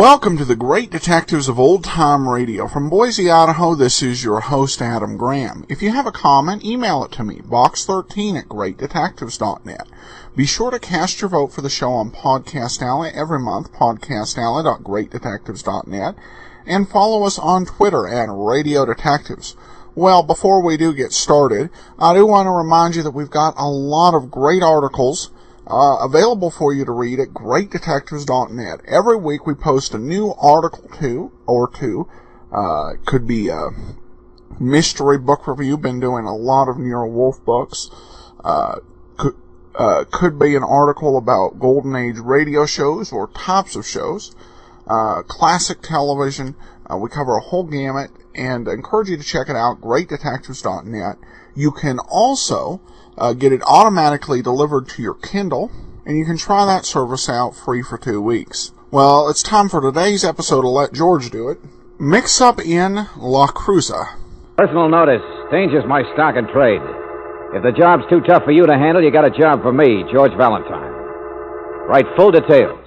Welcome to the Great Detectives of Old Time Radio. From Boise, Idaho, this is your host, Adam Graham. If you have a comment, email it to me, box13@greatdetectives.net. Be sure to cast your vote for the show on Podcast Alley every month, podcastalley.greatdetectives.net, and follow us on Twitter at Radio Detectives. Well, before we do get started, I do want to remind you that we've got a lot of great articles available for you to read at greatdetectives.net. Every week we post a new article or two. Could be a mystery book review. Been doing a lot of Nero Wolfe books. Could be an article about Golden Age radio shows or types of shows. Classic television. We cover a whole gamut, and I encourage you to check it out, greatdetectives.net. You can also get it automatically delivered to your Kindle, and you can try that service out free for 2 weeks. Well, it's time for today's episode to let George do it. Mix Up in LaCruza. Personal notice. Danger's my stock and trade. If the job's too tough for you to handle, you got a job for me, George Valentine. Write full details.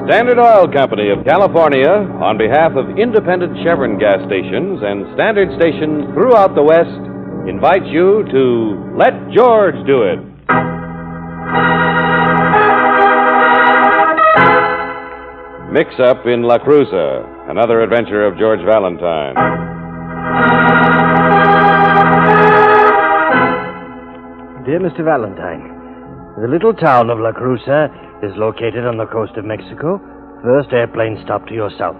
Standard Oil Company of California, on behalf of independent Chevron gas stations and standard stations throughout the West, invites you to Let George Do It. Mix Up in LaCruza, another adventure of George Valentine. Dear Mr. Valentine, the little town of LaCruza is located on the coast of Mexico. First airplane stop to your south.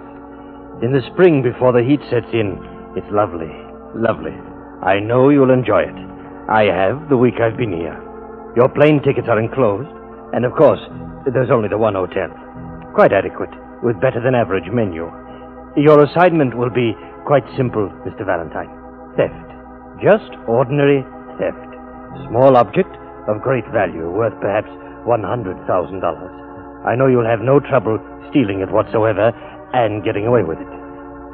In the spring, before the heat sets in, it's lovely, lovely. I know you'll enjoy it. I have the week I've been here. Your plane tickets are enclosed, and of course, there's only the one hotel. Quite adequate, with better than average menu. Your assignment will be quite simple, Mr. Valentine. Theft. Just ordinary theft. Small object of great value, worth perhaps $100,000. I know you'll have no trouble stealing it whatsoever and getting away with it.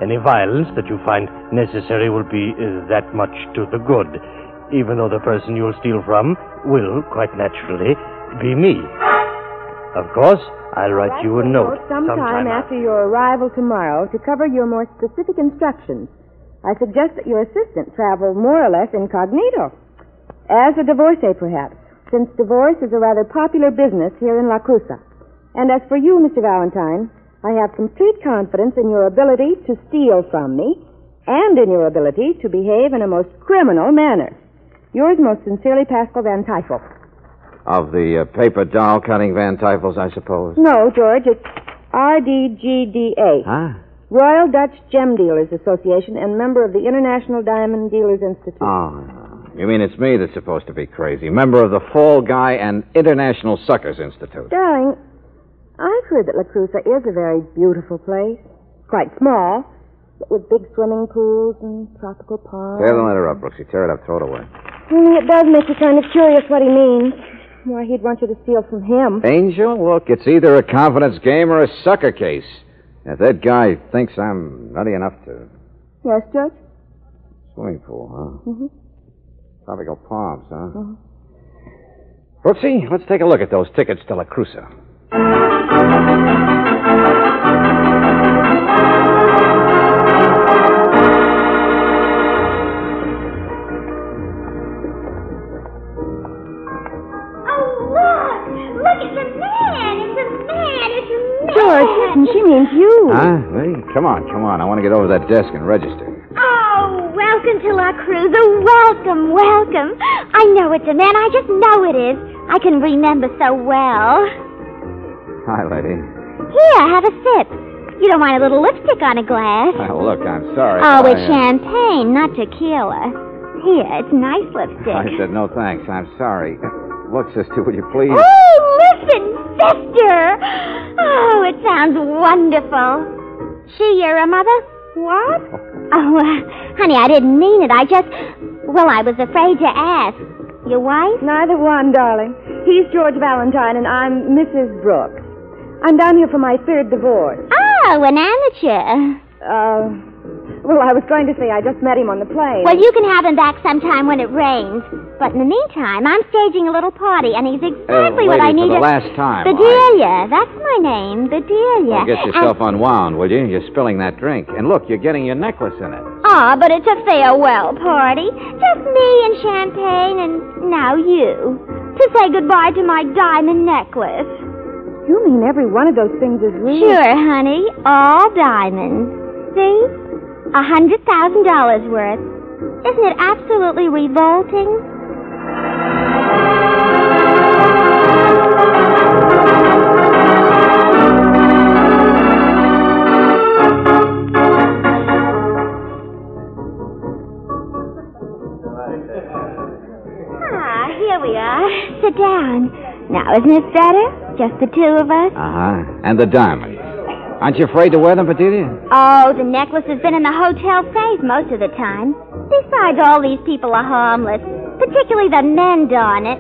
Any violence that you find necessary will be that much to the good, even though the person you'll steal from will, quite naturally, be me. Of course, I'll write you a note sometime after your arrival tomorrow to cover your more specific instructions. I suggest that your assistant travel more or less incognito. As a divorcee, perhaps, since divorce is a rather popular business here in LaCruza. And as for you, Mr. Valentine, I have complete confidence in your ability to steal from me and in your ability to behave in a most criminal manner. Yours most sincerely, Pascal Van Tyfel. Of the paper doll cutting Van Tyfels, I suppose? No, George, it's RDGDA. Huh? Royal Dutch Gem Dealers Association and member of the International Diamond Dealers Institute. Oh, you mean it's me that's supposed to be crazy? Member of the Fall Guy and International Suckers Institute. Darling, I've heard that LaCruza is a very beautiful place. Quite small, but with big swimming pools and tropical ponds. Tear the letter up, Brooksy. Tear it up, throw it away. Only it does make you kind of curious what he means. Why he'd want you to steal from him. Angel, look, it's either a confidence game or a sucker case. If that guy thinks I'm nutty enough to... Yes, George? Swimming pool, huh? Mm-hmm. Tropical palms, huh? Mm-hmm. Brooksy, let's take a look at those tickets to LaCruza. She means you. Huh? Hey, come on. I want to get over that desk and register. Oh, welcome to LaCruza. Welcome. I know it's a man. I just know it is. I can remember so well. Hi, lady. Here, have a sip. You don't want a little lipstick on a glass? Oh, look, I'm sorry. Oh, it's champagne, not tequila. Here, it's nice lipstick. I said no thanks. I'm sorry. Look, sister, will you please? Oh, listen, sister. Oh, it sounds wonderful. She your mother? What? Oh, honey, I didn't mean it. I was afraid to ask. Your wife? Neither one, darling. He's George Valentine, and I'm Mrs. Brooks. I'm down here for my third divorce. Oh, an amateur. Well, I was going to say I just met him on the plane. Well, you can have him back sometime when it rains. But in the meantime, I'm staging a little party, and he's exactly what I need. For the last time. Bedelia. That's my name, Bedelia. Well, get yourself unwound, will you? You're spilling that drink. And look, you're getting your necklace in it. Ah, but it's a farewell party. Just me and champagne and now you. To say goodbye to my diamond necklace. You mean every one of those things is real? Sure, honey. All diamonds. See? $100,000 worth. Isn't it absolutely revolting? Ah, here we are. Sit down. Now, isn't it better? Just the two of us? Uh-huh. And the diamonds. Aren't you afraid to wear them, Bedelia? Oh, the necklace has been in the hotel safe most of the time. Besides, all these people are harmless, particularly the men, darn it.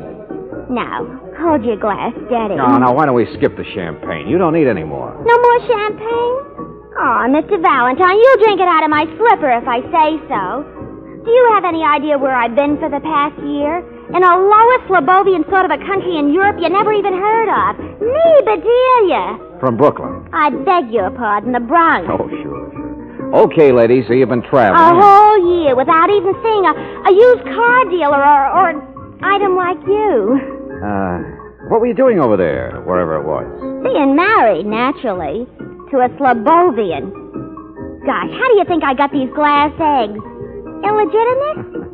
Now, hold your glass steady. No, why don't we skip the champagne? You don't need any more. No more champagne? Oh, Mr. Valentine, you'll drink it out of my slipper if I say so. Do you have any idea where I've been for the past year? In a lowest Slobovian sort of a country in Europe you never even heard of. Me, Bedelia. From Brooklyn. I beg your pardon, the Bronx. Oh, sure. Okay, ladies, so you've been traveling. A whole year without even seeing a used car dealer or an item like you. What were you doing over there, wherever it was? Being married, naturally, to a Slobovian. Gosh, how do you think I got these glass eggs? Illegitimate?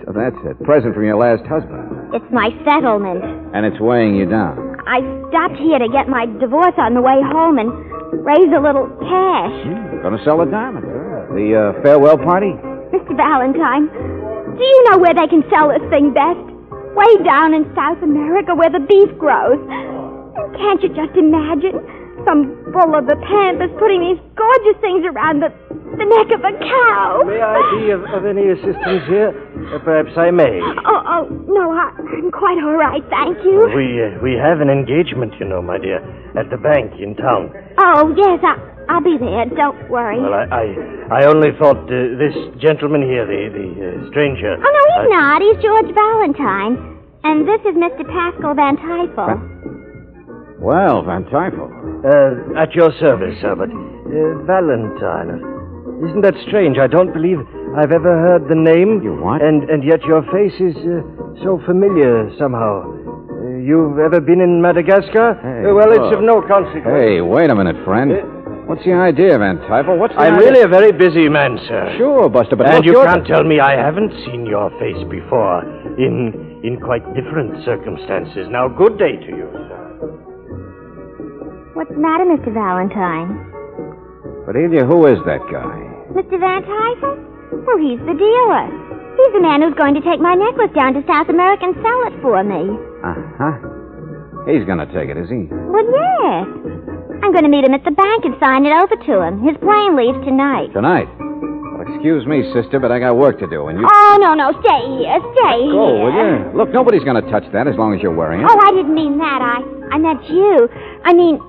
So that's it. Present from your last husband. It's my settlement. And it's weighing you down. I stopped here to get my divorce on the way home and raise a little cash. Gonna sell the diamonds, huh? The farewell party? Mr. Valentine, do you know where they can sell this thing best? Way down in South America where the beef grows. And can't you just imagine? Some bull of the pampas putting these gorgeous things around the neck of a cow. May I be of any assistance here? Perhaps I may. Oh, no, I'm quite all right, thank you. We have an engagement, you know, my dear, at the bank in town. Oh, yes, I'll be there. Don't worry. Well, I only thought this gentleman here, the stranger... Oh, no, he's not. He's George Valentine. And this is Mr. Pascal Van Tyfel. Well, Van Tyfel. At your service, sir, but Valentine... Isn't that strange? I don't believe I've ever heard the name. You what? And yet your face is so familiar somehow. You've ever been in Madagascar? Hey, well, it's of no consequence. Hey, wait a minute, friend. What's the idea, Van Tyfel? I'm really a very busy man, sir. Sure, Buster, but and you can't tell me I haven't seen your face before in quite different circumstances. Now, good day to you, sir. What's the matter, Mr. Valentine? Bedelia, who is that guy? Mr. Van Tyfel? Well, he's the dealer. He's the man who's going to take my necklace down to South America and sell it for me. Uh-huh. He's going to take it, is he? Well, yes. I'm going to meet him at the bank and sign it over to him. His plane leaves tonight. Tonight? Well, excuse me, sister, but I got work to do, and you... Oh, no, stay here. Stay here. Go, will you? Look, nobody's going to touch that as long as you're wearing it. Oh, I didn't mean that. I meant you. I mean...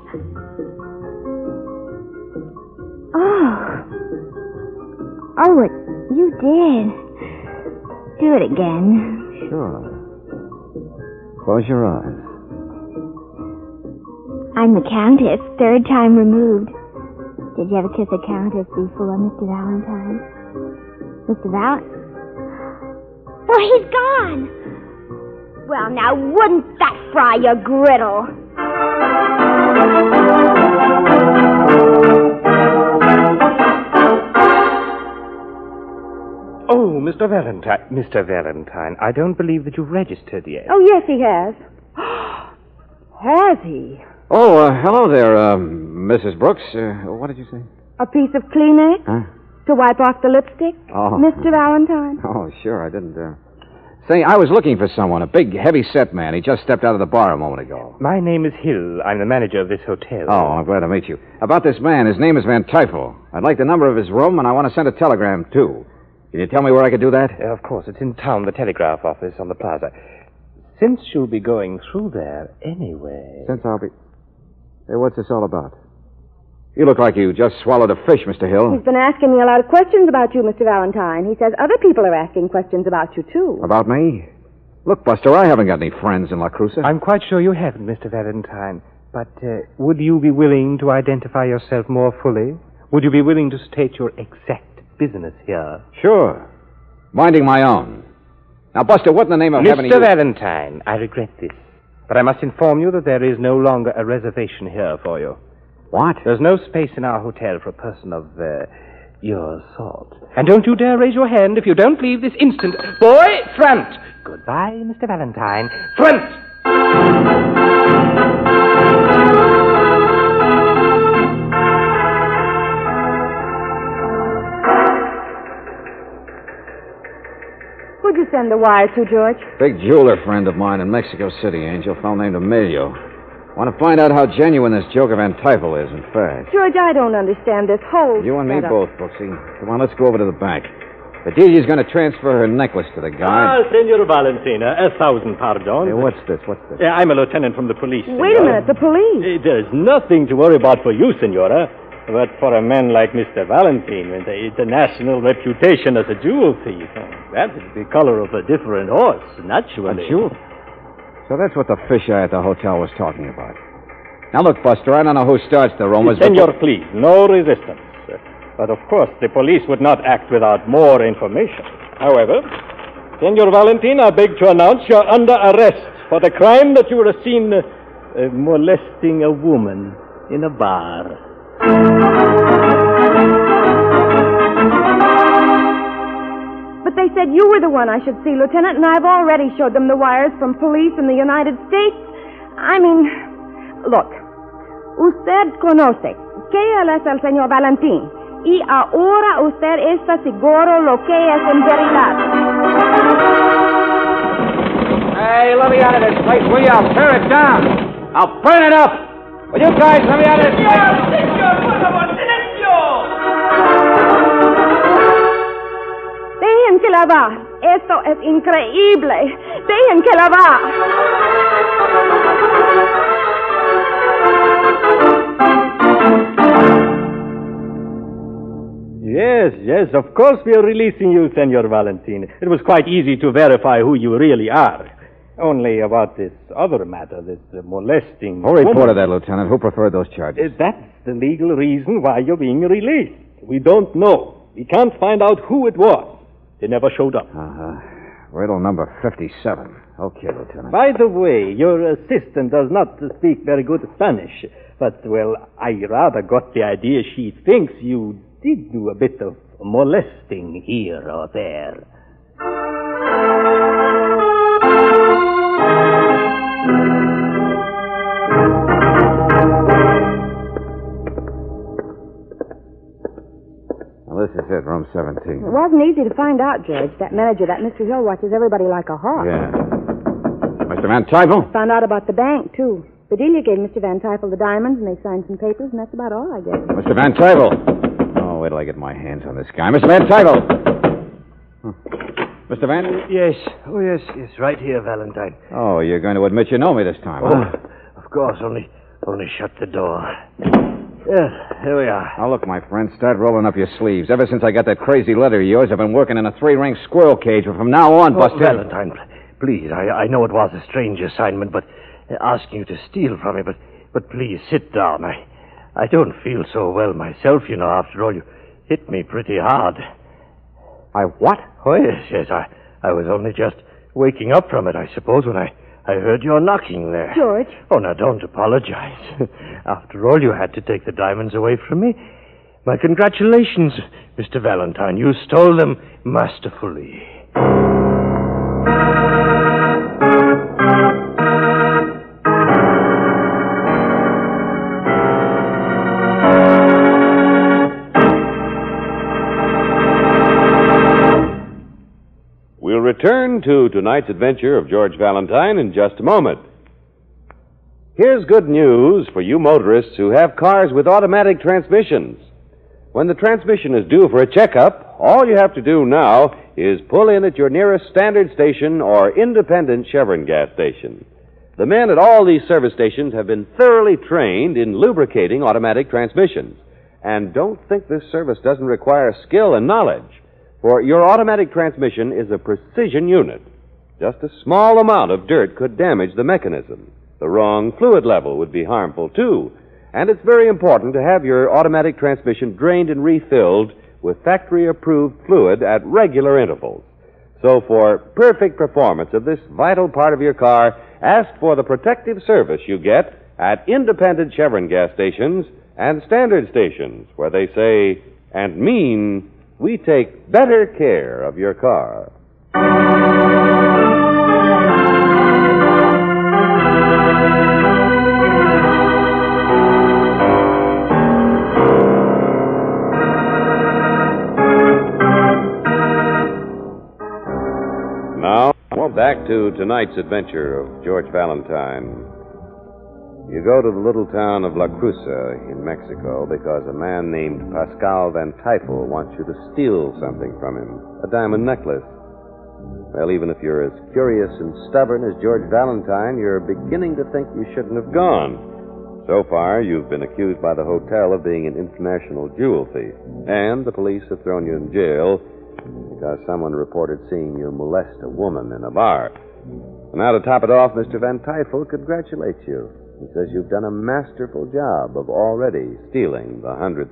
Oh, what you did. Do it again. Sure. Close your eyes. I'm the Countess, third time removed. Did you ever kiss a Countess before, Mr. Valentine? Mr. Well, he's gone. Well, now, wouldn't that fry your griddle? Oh, Mr. Valentine, I don't believe that you've registered yet. Oh, yes, he has. Has he? Oh, hello there, Mrs. Brooks. What did you say? A piece of Kleenex? Huh? To wipe off the lipstick? Oh. Mr. Valentine? Oh, sure, I didn't, Say, I was looking for someone, a big, heavy-set man. He just stepped out of the bar a moment ago. My name is Hill. I'm the manager of this hotel. Oh, I'm glad to meet you. About this man, his name is Van Tyfel. I'd like the number of his room, and I want to send a telegram, too. Can you tell me where I could do that? Of course, it's in town, the telegraph office on the plaza. Since you'll be going through there anyway... Since I'll be... Hey, what's this all about? You look like you just swallowed a fish, Mr. Hill. He's been asking me a lot of questions about you, Mr. Valentine. He says other people are asking questions about you, too. About me? Look, Buster, I haven't got any friends in LaCruza. I'm quite sure you haven't, Mr. Valentine. But would you be willing to identify yourself more fully? Would you be willing to state your exact business here? Sure. Minding my own. Now, Buster, what in the name of heaven... Mr. Valentine, I regret this, but I must inform you that there is no longer a reservation here for you. What? There's no space in our hotel for a person of your sort. And don't you dare raise your hand if you don't leave this instant. Boy, front! Goodbye, Mr. Valentine. Front! Who'd you send the wire to, George? Big jeweler friend of mine in Mexico City, Angel, a fellow named Emilio. Want to find out how genuine this joke of Antipal is, in fact. George, I don't understand this whole You and me setup. both, Brooksy. Come on, let's go over to the bank. Delia's going to transfer her necklace to the guy. Senor Valentina, 1,000 pardons. Hey, what's this? I'm a lieutenant from the police, Wait a minute, the police. There's nothing to worry about for you, senora. But for a man like Mr. Valentine, with the international reputation as a jewel thief, that is the color of a different horse, naturally. A jewel? So that's what the fish eye at the hotel was talking about. Now, look, Buster, I don't know who starts the rumors, Senor, please, no resistance. But, of course, the police would not act without more information. However, Senor Valentine, I beg to announce you're under arrest for the crime that you were seen molesting a woman in a bar. But they said you were the one I should see, Lieutenant, and I've already showed them the wires from police in the United States. I mean, look, usted conoce que él es el señor Valentín, y ahora usted está seguro lo que es en verdad. Hey, let me out of this place, will you? I'll tear it down. I'll burn it up. Will you guys let me out of this place? Señor, por favor, silencio. Dejen que la va. Esto es increíble. Dejen que la va. Yes, of course we are releasing you, Senor Valentine. It was quite easy to verify who you really are. Only about this other matter, this molesting... Who reported that, Lieutenant? Who preferred those charges? That's the legal reason why you're being released. We don't know. We can't find out who it was. They never showed up. Riddle number 57. Okay, Lieutenant. By the way, your assistant does not speak very good Spanish. But, well, I rather got the idea she thinks you did do a bit of molesting here or there. Well, this is it, room 17. It wasn't easy to find out, George. That manager, that Mr. Hill, watches everybody like a hawk. Yeah. Mr. Van Tybel? Found out about the bank, too. Bedelia gave Mr. Van Tybel the diamonds, and they signed some papers, and that's about all I gave. Mr. Van Tybel. Oh, wait till I get my hands on this guy. Mr. Van Tybel. Mr. Van? Yes. Oh, yes, right here, Valentine. Oh, you're going to admit you know me this time, huh? Of course, only shut the door. Here we are. Now, look, my friend, start rolling up your sleeves. Ever since I got that crazy letter of yours, I've been working in a 3-ring squirrel cage, but from now on, Buster... Valentine, please, I know it was a strange assignment, but asking you to steal from me, but please, sit down. I don't feel so well myself, you know. After all, you hit me pretty hard. I what? Oh, yes, I was only just waking up from it, I suppose, when I heard your knocking there. George? Oh, now, don't apologize. After all, you had to take the diamonds away from me. My congratulations, Mr. Valentine. You stole them masterfully. We'll return to tonight's adventure of George Valentine in just a moment. Here's good news for you motorists who have cars with automatic transmissions. When the transmission is due for a checkup, all you have to do now is pull in at your nearest standard station or independent Chevron gas station. The men at all these service stations have been thoroughly trained in lubricating automatic transmissions. And don't think this service doesn't require skill and knowledge, for your automatic transmission is a precision unit. Just a small amount of dirt could damage the mechanism. The wrong fluid level would be harmful, too. And it's very important to have your automatic transmission drained and refilled with factory-approved fluid at regular intervals. So for perfect performance of this vital part of your car, ask for the protective service you get at independent Chevron gas stations and standard stations, where they say and mean, we take better care of your car. Now, back to tonight's adventure of George Valentine. You go to the little town of LaCruza in Mexico because a man named Pascal Van Tyfel wants you to steal something from him, a diamond necklace. Well, even if you're as curious and stubborn as George Valentine, you're beginning to think you shouldn't have gone. So far, you've been accused by the hotel of being an international jewel thief, and the police have thrown you in jail because someone reported seeing you molest a woman in a bar. And now to top it off, Mr. Van Tyfel congratulates you. He says you've done a masterful job of already stealing the $100,000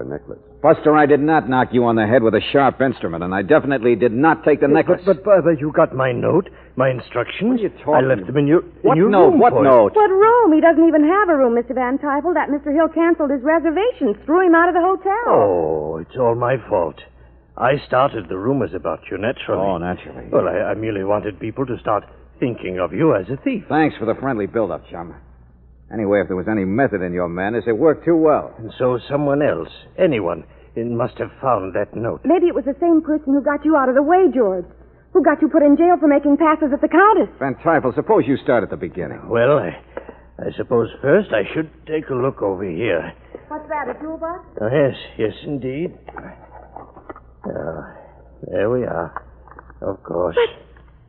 necklace. Buster, I did not knock you on the head with a sharp instrument, and I definitely did not take the necklace. But you got my note, my instructions. What are you talking I left them in your note? room. What note? What room? He doesn't even have a room, Mr. Van Tyfel. That Mr. Hill canceled his reservations, threw him out of the hotel. Oh, it's all my fault. I started the rumors about you, naturally. Oh, naturally. Well, I merely wanted people to start thinking of you as a thief. Thanks for the friendly build-up, chum. Anyway, if there was any method in your madness, it worked too well. And so someone else, anyone, must have found that note. Maybe it was the same person who got you out of the way, George. Who got you put in jail for making passes at the Countess. Van Tyfel, suppose you start at the beginning. Well, I suppose first I should take a look over here. What's that, a jewel box? Oh, yes, indeed. There we are. Of course.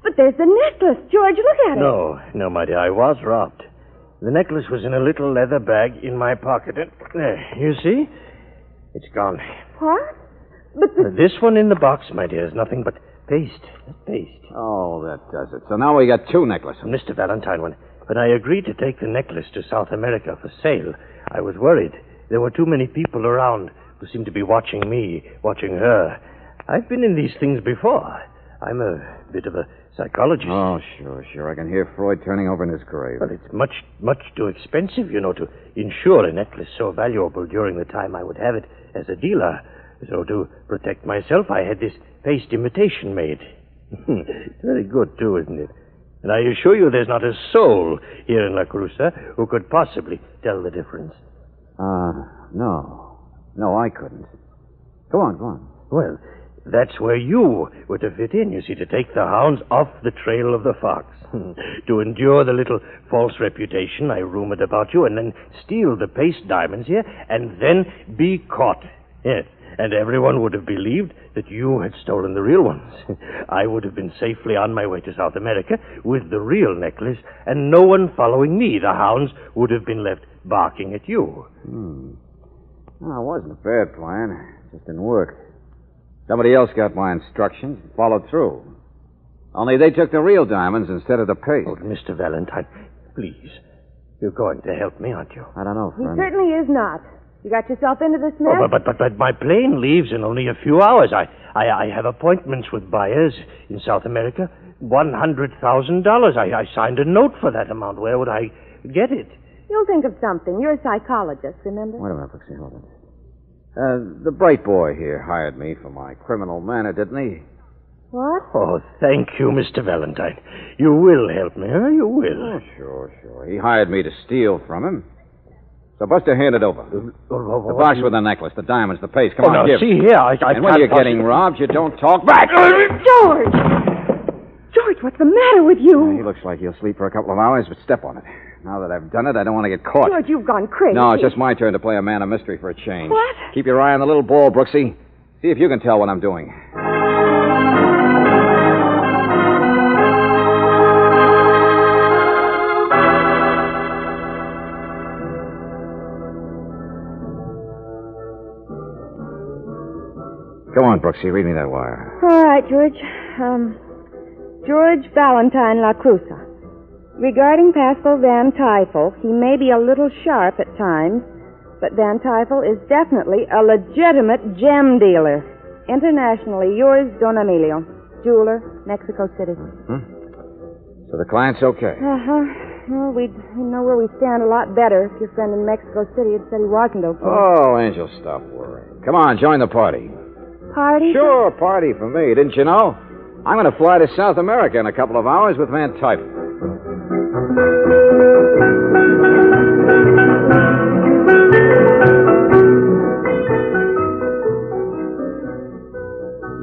But there's the necklace. George, look at it. No, my dear, I was robbed. The necklace was in a little leather bag in my pocket. And there, you see? It's gone. What? But This one in the box, my dear, is nothing but paste. Paste. Oh, that does it. So now we got two necklaces. Mr. Valentine, when I agreed to take the necklace to South America for sale, I was worried. There were too many people around who seemed to be watching me, watching her. I've been in these things before. I'm a bit of a psychologist. Oh, sure. I can hear Freud turning over in his grave. But it's much too expensive, to insure a necklace so valuable during the time I would have it as a dealer. So to protect myself, I had this paste imitation made. It's very good, too, isn't it? And I assure you there's not a soul here in LaCruza who could possibly tell the difference. No, I couldn't. Go on. Well, that's where you were to fit in, you see, to take the hounds off the trail of the fox. To endure the little false reputation I rumored about you, and then steal the paste diamonds here, and then be caught. Yes, and everyone would have believed that you had stolen the real ones. I would have been safely on my way to South America with the real necklace, and no one following me. The hounds would have been left barking at you. Well, it wasn't a bad plan. It just didn't work. Somebody else got my instructions and followed through. Only they took the real diamonds instead of the paste. Oh, Mr. Valentine, please. You're going to help me, aren't you? I don't know, he friend. certainly is not. You got yourself into this mess? Oh, but my plane leaves in only a few hours. I have appointments with buyers in South America. $100,000. I signed a note for that amount. Where would I get it? You'll think of something. You're a psychologist, remember? Wait a minute, Pixie, hold on. The bright boy here hired me for my criminal manner, didn't he? What? Oh, thank you, Mr. Valentine. You will help me, huh? You will. Oh, sure. He hired me to steal from him. So, Buster, hand it over. The box with the necklace, the diamonds, the paste. Come on, now, give. see here, I And when can't you're getting robbed, you don't talk back. George, what's the matter with you? He looks like he'll sleep for a couple of hours, but step on it. Now that I've done it, I don't want to get caught. George, you've gone crazy. No, it's just my turn to play a man of mystery for a change. What? Keep your eye on the little ball, Brooksy. See if you can tell what I'm doing. Go on, Brooksy. Read me that wire. All right, George. George Valentine LaCruza. Regarding Pascal Van Tyfel, he may be a little sharp at times, but Van Tyfel is definitely a legitimate gem dealer. Internationally, yours, Don Emilio. Jeweler, Mexico City. So the client's okay. Uh-huh. Well, we'd know where we stand a lot better if your friend in Mexico City had said he wasn't okay. Oh, Angel, stop worrying. Come on, join the party. Party? Sure, party for me. Didn't you know? I'm going to fly to South America in a couple of hours with Van Tyfel.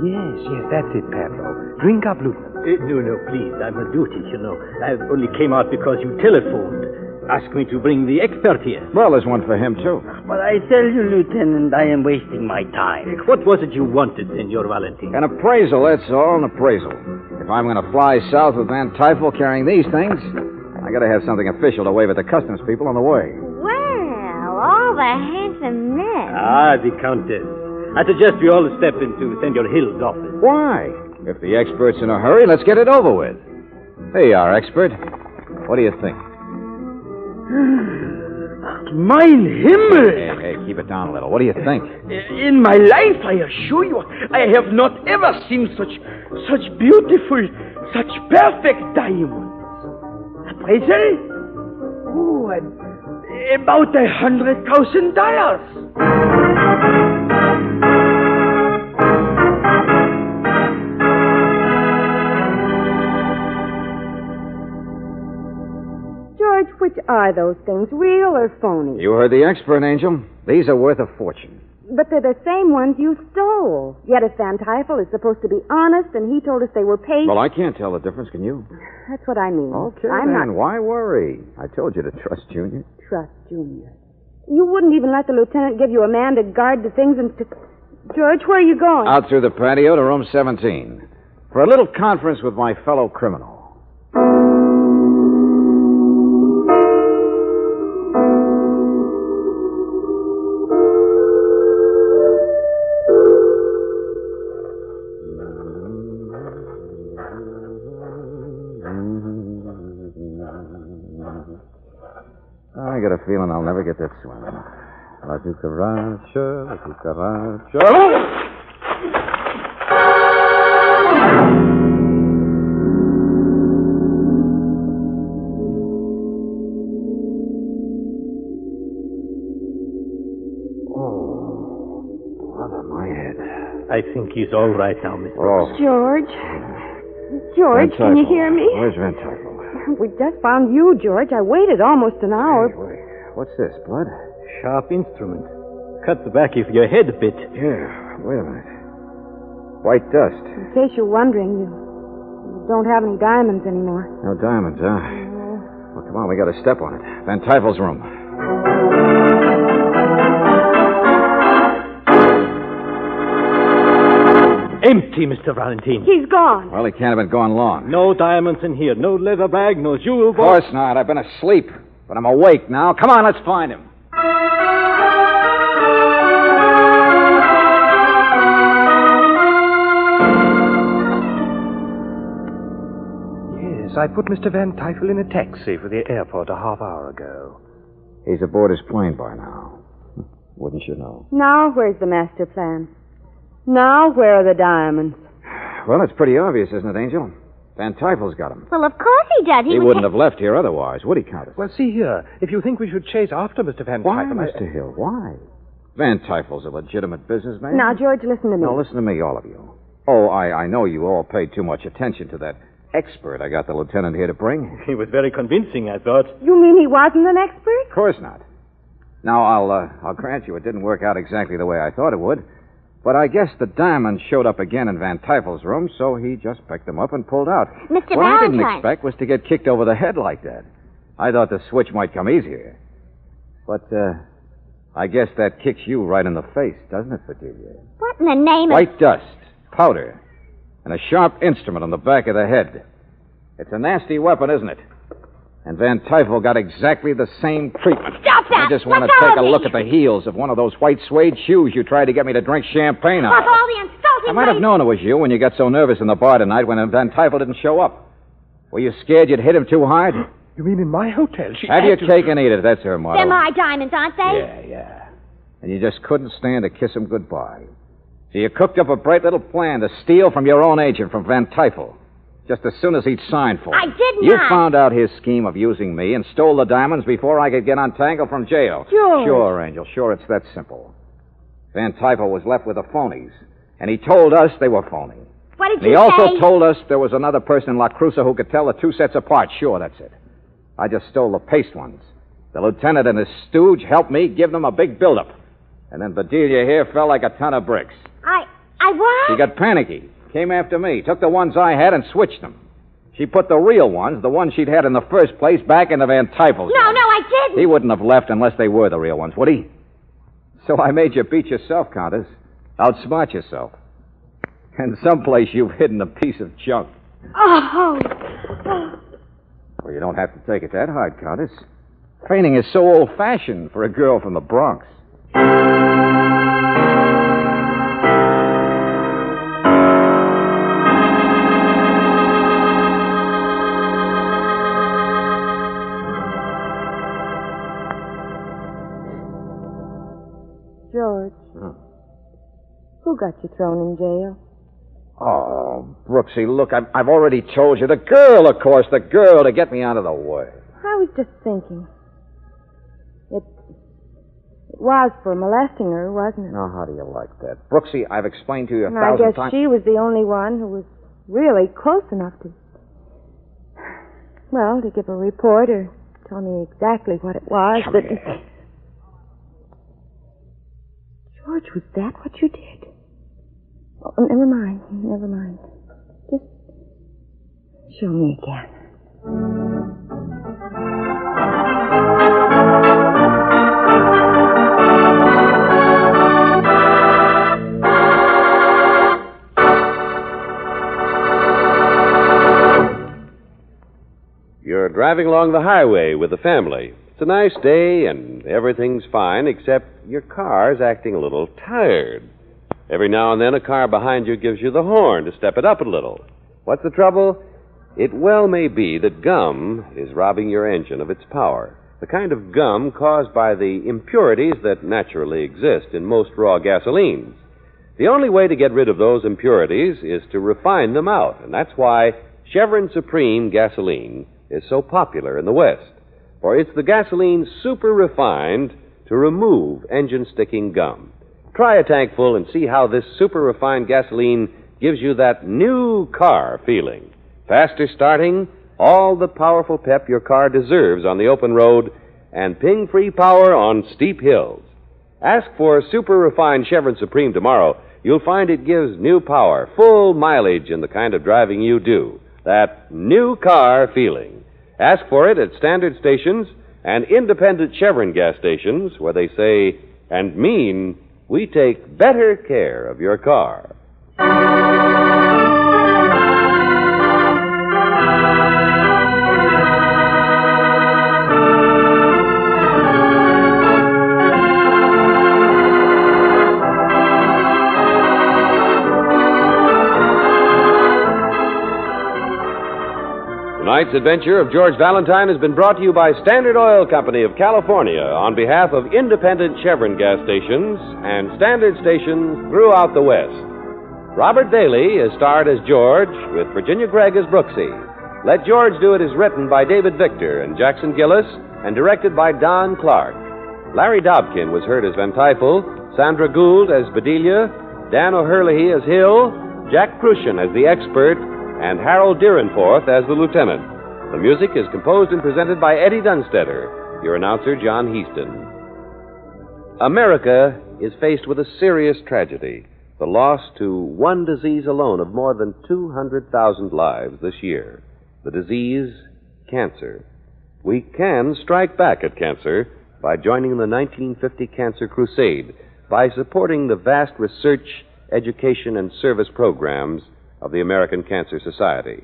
Yes, that's it, Pablo. Drink up, Lieutenant. No, please. I'm on duty, you know. I only came out because you telephoned. Asked me to bring the expert here. Well, there's one for him, too. But I tell you, Lieutenant, I am wasting my time. What was it you wanted, Senor Valentin? An appraisal, that's all, an appraisal. If I'm going to fly south with Van Tyfel carrying these things, I got to have something official to wave at the customs people on the way. Well, all the handsome men. The Countess. I suggest we all step into Senor Hill's office. Why? If the expert's in a hurry, let's get it over with. Here you are, expert. What do you think? Mein Himmel! Hey, keep it down a little. What do you think? In my life, I assure you, I have not ever seen such beautiful, such perfect diamonds. Appraisal? Oh, about $100,000. George, which are those things, real or phony? You heard the expert, Angel. These are worth a fortune. But they're the same ones you stole. Yet if Van Tyfel is supposed to be honest and he told us they were paid... Well, I can't tell the difference, can you? That's what I mean. Okay, I'm then. not... Why worry? I told you to trust Junior. Trust Junior. You wouldn't even let the lieutenant give you a man to guard the things and to... George, where are you going? Out through the patio to room 17. For a little conference with my fellow criminal. I got a feeling I'll never get that swim. La cucaracha, la cucaracha. Oh, brother, my head. I think he's all right now, Miss Oh. George? George, can you hear me? Where's Van Tyfel? We just found you, George. I waited almost an hour. Wait. What's this, blood? Sharp instrument. Cut the back of your head a bit. Yeah, wait a minute. White dust. In case you're wondering, you don't have any diamonds anymore. No diamonds, huh? Well, come on, we got to step on it. Van Tyfel's room. Empty, Mr. Valentine. He's gone. Well, he can't have been gone long. No diamonds in here. No leather bag, no jewel Of box. course not. I've been asleep. But I'm awake now. Come on, let's find him. Yes, I put Mr. Van Tyfel in a taxi for the airport a half hour ago. He's aboard his plane by now. Wouldn't you know? Now, where's the master plan? Now, where are the diamonds? Well, it's pretty obvious, isn't it, Angel? Van Tyfel's got him. Well, of course he does. He wouldn't have left here otherwise, would he, Countess? Well, see here. If you think we should chase after Mr. Van Why, Tyfel... Mr. Hill? Why? Van Tyfel's a legitimate businessman. Now, George, listen to me. No, listen to me, all of you. Oh, I know you all paid too much attention to that expert I got the lieutenant here to bring. He was very convincing, I thought. You mean he wasn't an expert? Of course not. Now, I'll grant you it didn't work out exactly the way I thought it would. But I guess the diamonds showed up again in Van Tyfel's room, so he just picked them up and pulled out. Mr. What I didn't Valentine. expect was to get kicked over the head like that. I thought the switch might come easier. But, I guess that kicks you right in the face, doesn't it, Bedelia? What in the name of... White dust, powder, and a sharp instrument on the back of the head. It's a nasty weapon, isn't it? And Van Twyfel got exactly the same treatment. Stop that! I just want to take a look at the heels of one of those white suede shoes you tried to get me to drink champagne out Stop of. all the insulting... I might have known it was you when you got so nervous in the bar tonight when Van Twyfel didn't show up. Were you scared you'd hit him too hard? You mean in my hotel? Have your cake and eat it. That's her motto. They're my diamonds, aren't they? Yeah. And you just couldn't stand to kiss him goodbye. So you cooked up a bright little plan to steal from your own agent, from Van Twyfel, just as soon as he'd signed for it. I did not. You found out his scheme of using me and stole the diamonds before I could get untangled from jail. George. Sure, Angel. Sure, it's that simple. Van Twyfel was left with the phonies, and he told us they were phony. What did And he also told us there was another person in LaCruza who could tell the two sets apart. Sure, that's it. I just stole the paste ones. The lieutenant and his stooge helped me give them a big build-up. And then Bedelia here fell like a ton of bricks. I what? She got panicky, came after me, took the ones I had and switched them. She put the real ones, the ones she'd had in the first place, back into Van Twyfel's. No, I didn't. He wouldn't have left unless they were the real ones, would he? So I made you beat yourself, Countess. Outsmart yourself. And someplace you've hidden a piece of junk. Oh. Well, you don't have to take it that hard, Countess. Feigning is so old-fashioned for a girl from the Bronx. George. Who got you thrown in jail? Oh, Brooksy, look, I've already told you. The girl, of course, the girl to get me out of the way. I was just thinking. It was for molesting her, wasn't it? Now, how do you like that? Brooksy, I've explained to you a And I thousand guess times. she was the only one who was really close enough to... Well, to give a report or tell me exactly what it was. Come but... here. George, was that what you did? Oh, never mind. Just show me again. You're driving along the highway with the family. It's a nice day and everything's fine, except your car's acting a little tired. Every now and then a car behind you gives you the horn to step it up a little. What's the trouble? It well may be that gum is robbing your engine of its power. The kind of gum caused by the impurities that naturally exist in most raw gasolines. The only way to get rid of those impurities is to refine them out, and that's why Chevron Supreme gasoline is so popular in the West. For it's the gasoline super refined to remove engine-sticking gum. Try a tankful and see how this super refined gasoline gives you that new car feeling. Faster starting, all the powerful pep your car deserves on the open road, and ping-free power on steep hills. Ask for super refined Chevron Supreme tomorrow. You'll find it gives new power, full mileage in the kind of driving you do. That new car feeling. Ask for it at standard stations and independent Chevron gas stations where they say and mean we take better care of your car. Tonight's adventure of George Valentine has been brought to you by Standard Oil Company of California on behalf of independent Chevron gas stations and standard stations throughout the West. Robert Bailey is starred as George with Virginia Gregg as Brooksy. Let George Do It is written by David Victor and Jackson Gillis and directed by Don Clark. Larry Dobkin was heard as Van Twyfel, Sandra Gould as Bedelia, Dan O'Hurley as Hill, Jack Crucian as the expert, and Harold Deerenforth as the lieutenant. The music is composed and presented by Eddie Dunstetter, your announcer, John Heaston. America is faced with a serious tragedy, the loss to one disease alone of more than 200,000 lives this year. The disease, cancer. We can strike back at cancer by joining the 1950 Cancer Crusade, by supporting the vast research, education, and service programs of the American Cancer Society.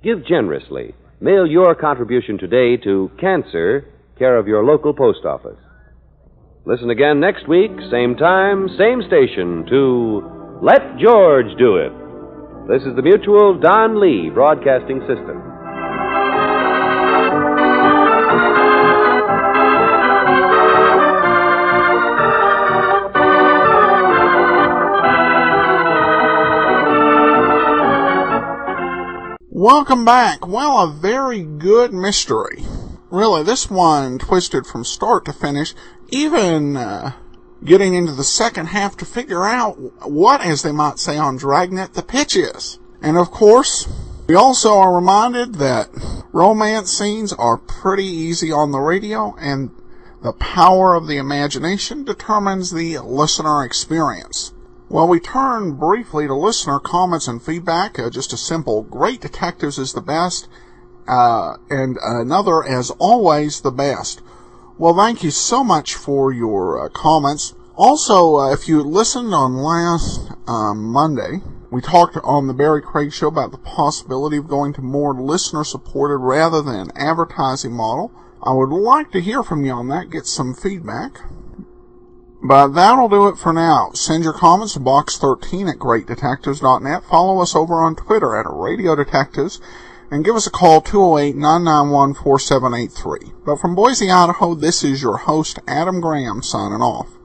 Give generously. Mail your contribution today to Cancer, care of your local post office. Listen again next week, same time, same station, to Let George Do It. This is the Mutual Don Lee Broadcasting System. Welcome back. Well, a very good mystery. Really, this one twisted from start to finish, even getting into the second half to figure out what, as they might say on Dragnet, the pitch is. And of course, we also are reminded that romance scenes are pretty easy on the radio, and the power of the imagination determines the listener experience. Well, we turn briefly to listener comments and feedback. Just a simple, great detectives is the best, and another, as always, the best. Well, thank you so much for your comments. Also, if you listened on last Monday, we talked on the Barry Craig Show about the possibility of going to more listener-supported rather than advertising model. I would like to hear from you on that, get some feedback. But that'll do it for now. Send your comments to Box 13 at greatdetectives.net. Follow us over on Twitter at Radio Detectives. And give us a call, 208-991-4783. But from Boise, Idaho, this is your host, Adam Graham, signing off.